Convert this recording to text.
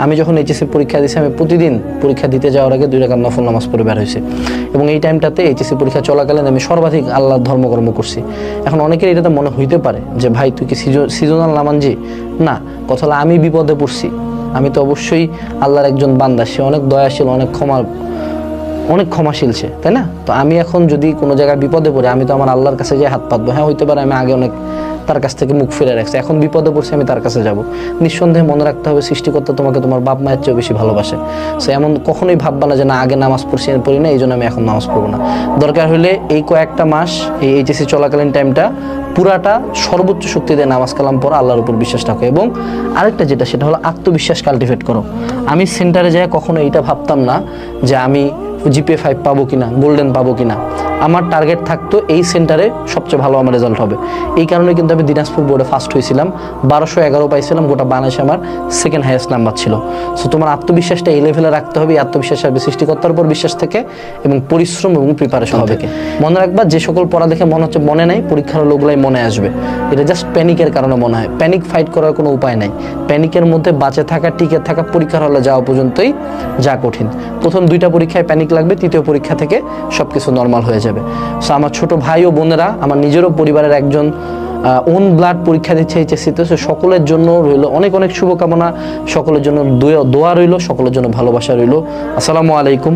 আমি যখন এইচএসসি পরীক্ষা দিয়েছি আমি প্রতিদিন পরীক্ষা দিতে যাওয়ার আগে 2 রাকাত নফল নামাজ পড়ে বের হয়েছি এবং এই টাইমটাতে এইচএসসি পরীক্ষা চলাকালীন আমি সর্বাধিক আল্লাহর ধর্মকর্ম করছি। এখন অনেকের এটাতে মনে হইতে পারে যে ভাই তুই কি সিজনাল নামাজি? না, কথা হলো আমি বিপদে পড়ছি, আমি তো অবশ্যই আল্লাহর একজন বান্দা, সে অনেক দয়াশীল, অনেক ক্ষমাশীল সে, তাই না? তো আমি এখন যদি কোনো জায়গায় বিপদে পড়ি আমি তো আমার আল্লাহর কাছে যে হাত পাতবো। হ্যাঁ, হইতে পারে আমি আগে অনেক তার কাছ থেকে মুখ ফিরে রাখছি, এখন বিপদে পড়ছি আমি তার কাছে যাব। নিঃসন্দেহে মনে রাখতে হবে সৃষ্টিকর্তা তোমাকে তোমার বাপ মায়ের চেয়েও বেশি ভালোবাসে। সো এমন কখনোই ভাববা না যে না আগে নামাজ পড়ি না এই জন্য আমি এখন নামাজ পড়বো না। দরকার হলে এই কয়েকটা মাস এই এইচএসসি চলাকালীন টাইমটা পুরাটা সর্বোচ্চ শক্তি দিয়ে নামাজ কালাম পড়ো, আল্লাহর উপর বিশ্বাস রাখো। এবং আরেকটা যেটা সেটা হলো আত্মবিশ্বাস কাল্টিভেট করো। আমি সেন্টারে যাই কখনো এইটা ভাবতাম না যে আমি জিপিএ 5 পাবো কিনা, গোল্ডেন পাবো কিনা। আমার টার্গেট থাকতো এই সেন্টারে সবচেয়ে ভালো আমার রেজাল্ট হবে। এই কারণে কিন্তু আমি দিনাজপুর বোর্ডে ফার্স্ট হয়েছিলাম, 1211 পাইছিলাম, গোটা বাংলাদেশে আমার সেকেন্ড হাইয়েস্ট নাম্বার ছিল। সো তোমার আত্মবিশ্বাসটা এই লেভেলে রাখতে হবে। এই আত্মবিশ্বাস আসবে সৃষ্টিকর্তার উপর বিশ্বাস থেকে এবং পরিশ্রম এবং প্রিপারেশন থেকে। মনে রাখবা যে সকল পড়া দেখে মনে হচ্ছে মনে নাই, পরীক্ষার হলো ওগুলাই মনে আসবে। এটা জাস্ট প্যানিকের কারণে মনে হয়। প্যানিক ফাইট করার কোনো উপায় নাই। প্যানিকের মধ্যে বাঁচে থাকা, টিকে থাকা পরীক্ষার হলে যাওয়া পর্যন্তই যা কঠিন। প্রথম 2টা পরীক্ষায় প্যানিক লাগবে, তৃতীয় পরীক্ষা থেকে সবকিছু নর্মাল হয়ে যাবে। সো আমার ছোট ভাই ও বোনেরা, আমার নিজেরও পরিবারের একজন ওন ব্লাড পরীক্ষা দিচ্ছে এইচএসসিতে, সো সকলের জন্য রইল অনেক অনেক শুভকামনা, সকলের জন্য দোয়া রইল, সকলের জন্য ভালোবাসা রইল। আসসালামু আলাইকুম।